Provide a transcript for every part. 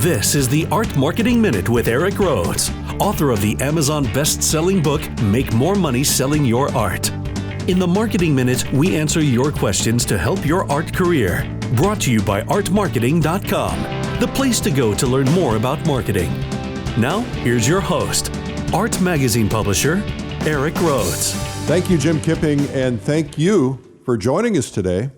This is the Art Marketing Minute with Eric Rhodes, author of the Amazon best-selling book, Make More Money Selling Your Art. In the Marketing Minute, we answer your questions to help your art career. Brought to you by artmarketing.com, the place to go to learn more about marketing. Now, here's your host, Art Magazine publisher, Eric Rhodes. Thank you, Jim Kipping, and thank you for joining us today.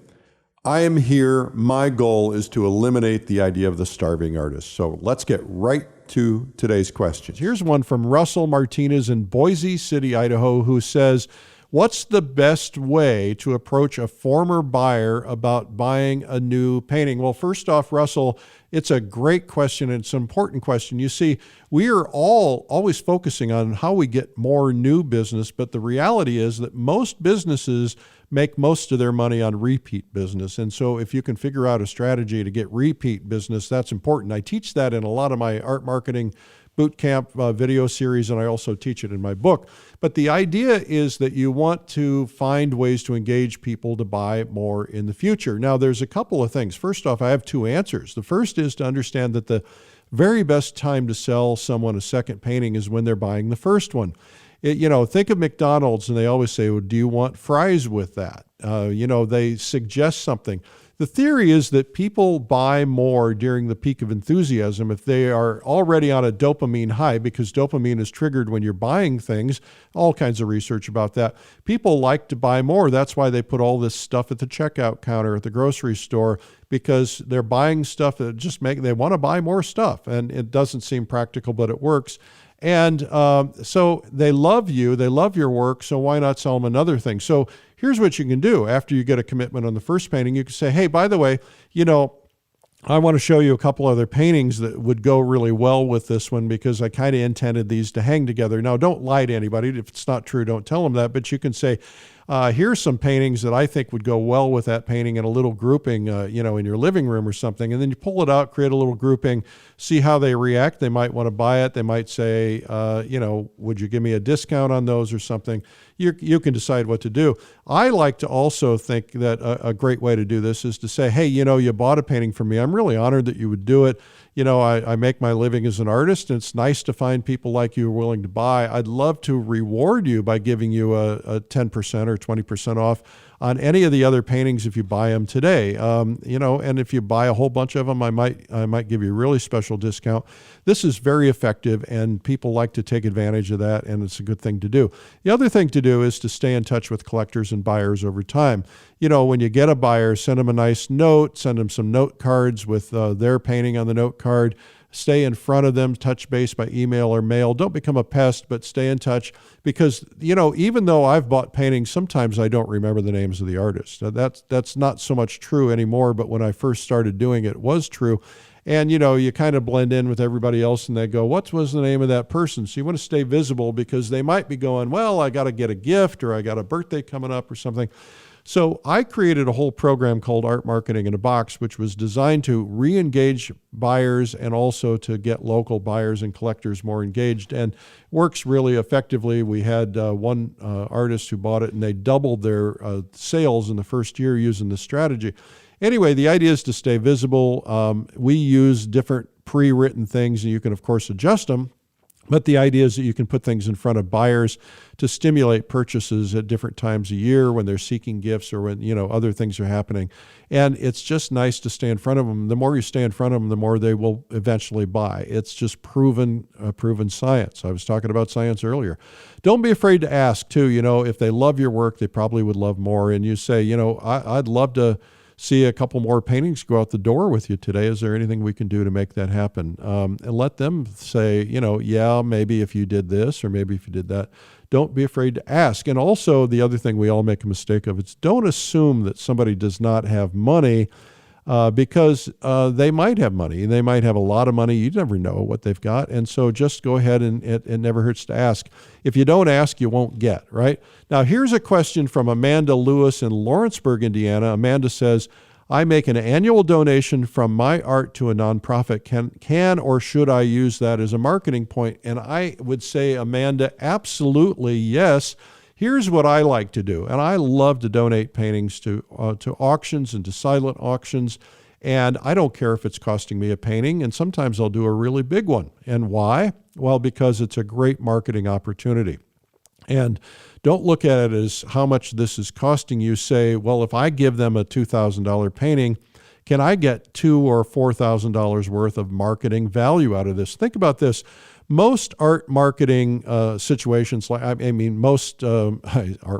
I am here. My goal is to eliminate the idea of the starving artist. So let's get right to today's questions. Here's one from Russell Martinez in Boise City, Idaho, who says, what's the best way to approach a former buyer about buying a new painting? Well, first off, Russell, it's a great question, and it's an important question. You see, we are all always focusing on how we get more new business, but the reality is that most businesses make most of their money on repeat business. And so if you can figure out a strategy to get repeat business, that's important. I teach that in a lot of my art marketing boot camp video series, and I also teach it in my book. But the idea is that you want to find ways to engage people to buy more in the future. Now, there's a couple of things. First off, I have two answers. The first is to understand that the very best time to sell someone a second painting is when they're buying the first one. Think of McDonald's, and they always say, well, do you want fries with that? They suggest something. The theory is that people buy more during the peak of enthusiasm if they are already on a dopamine high, because dopamine is triggered when you're buying things. All kinds of research about that. People like to buy more. That's why they put all this stuff at the checkout counter at the grocery store, because they're buying stuff that they want to buy more stuff. And it doesn't seem practical, but it works. And so they love you, they love your work, so why not sell them another thing? So here's what you can do. After you get a commitment on the first painting, you can say, hey, by the way, I want to show you a couple other paintings that would go really well with this one, because I kind of intended these to hang together. Now, don't lie to anybody. If it's not true, don't tell them that. But you can say, here's some paintings that I think would go well with that painting in a little grouping, in your living room or something. And then you pull it out, create a little grouping, see how they react. They might want to buy it. They might say, would you give me a discount on those or something? You can decide what to do. I like to also think that a great way to do this is to say, hey, you bought a painting from me. I'm really honored that you would do it. I make my living as an artist, and it's nice to find people like you who are willing to buy. I'd love to reward you by giving you a 10% or 20% off on any of the other paintings if you buy them today. And if you buy a whole bunch of them, I might give you a really special discount. This is very effective, and people like to take advantage of that, and it's a good thing to do. The other thing to do is to stay in touch with collectors and buyers over time. When you get a buyer, send them a nice note, send them some note cards with their painting on the note card. Stay in front of them, touch base by email or mail. Don't become a pest, but stay in touch, because, even though I've bought paintings, sometimes I don't remember the names of the artists. That's not so much true anymore, but when I first started doing it, it was true. And, you kind of blend in with everybody else, and they go, what was the name of that person? So you want to stay visible, because they might be going, well, I got to get a gift, or I got a birthday coming up or something. So I created a whole program called Art Marketing in a Box, which was designed to re-engage buyers and also to get local buyers and collectors more engaged, and works really effectively. We had one artist who bought it, and they doubled their sales in the first year using this strategy. Anyway, the idea is to stay visible. We use different pre-written things, and you can, of course, adjust them. But the idea is that you can put things in front of buyers to stimulate purchases at different times a year when they're seeking gifts or when, other things are happening. And it's just nice to stay in front of them. The more you stay in front of them, the more they will eventually buy. It's just proven science. I was talking about science earlier. Don't be afraid to ask, too. If they love your work, they probably would love more. And you say, I'd love to see a couple more paintings go out the door with you today. Is there anything we can do to make that happen? And let them say, yeah, maybe if you did this, or maybe if you did that. Don't be afraid to ask. And also, the other thing we all make a mistake of is don't assume that somebody does not have money, because they might have money. They might have a lot of money. You never know what they've got. And so just go ahead, and it never hurts to ask. If you don't ask, you won't get, right? Now, here's a question from Amanda Lewis in Lawrenceburg, Indiana. Amanda says, I make an annual donation from my art to a nonprofit. Can or should I use that as a marketing point? And I would say, Amanda, absolutely yes. Here's what I like to do, and I love to donate paintings to auctions and to silent auctions. And I don't care if it's costing me a painting, and sometimes I'll do a really big one. And why? Well, because it's a great marketing opportunity. And don't look at it as how much this is costing you. Say, well, if I give them a $2,000 painting, can I get $2,000 or $4,000 worth of marketing value out of this? Think about this. Most art marketing situations, art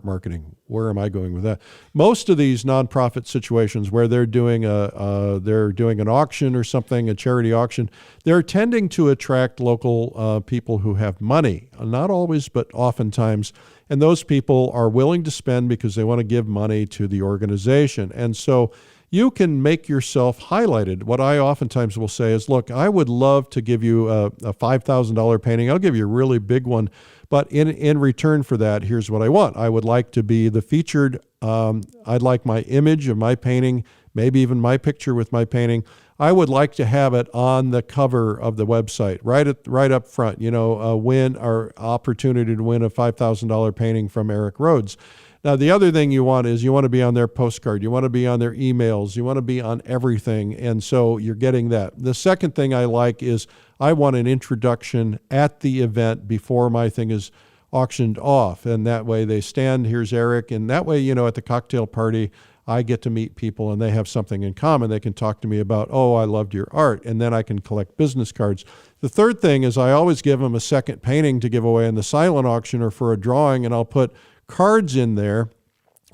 marketing, where am I going with that? Most of these nonprofit situations where they're doing an auction or something, a charity auction, they're tending to attract local people who have money. Not always, but oftentimes. And those people are willing to spend because they want to give money to the organization. And so you can make yourself highlighted. What I oftentimes will say is, look, I would love to give you a $5,000 painting. I'll give you a really big one. But in return for that, here's what I want. I would like to be the featured. I'd like my image of my painting, maybe even my picture with my painting. I would like to have it on the cover of the website, right up front. Win or opportunity to win a $5,000 painting from Eric Rhodes. Now, the other thing you want to be on their postcard. You want to be on their emails. You want to be on everything. And so you're getting that. The second thing I like is I want an introduction at the event before my thing is auctioned off. And that way they stand, here's Eric. And that way, at the cocktail party, I get to meet people and they have something in common. They can talk to me about, oh, I loved your art. And then I can collect business cards. The third thing is I always give them a second painting to give away in the silent auction or for a drawing. And I'll put cards in there.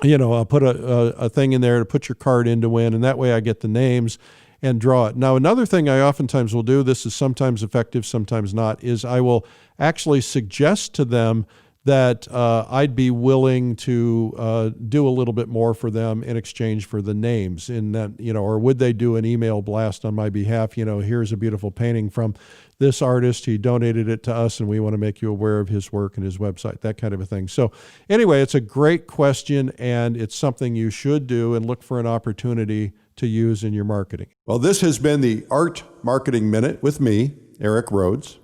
I'll put a thing in there to put your card in to win, and that way I get the names and draw it. Now, another thing I oftentimes will do, this is sometimes effective, sometimes not, is I will actually suggest to them that I'd be willing to do a little bit more for them in exchange for the names. In that, or would they do an email blast on my behalf? Here's a beautiful painting from this artist. He donated it to us, and we want to make you aware of his work and his website, that kind of a thing. So anyway, it's a great question, and it's something you should do and look for an opportunity to use in your marketing. Well, this has been the Art Marketing Minute with me, Eric Rhodes.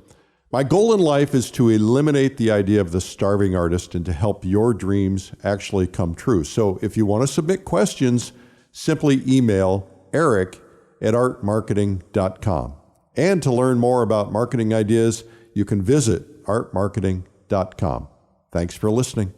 My goal in life is to eliminate the idea of the starving artist and to help your dreams actually come true. So if you want to submit questions, simply email eric@artmarketing.com. And to learn more about marketing ideas, you can visit artmarketing.com. Thanks for listening.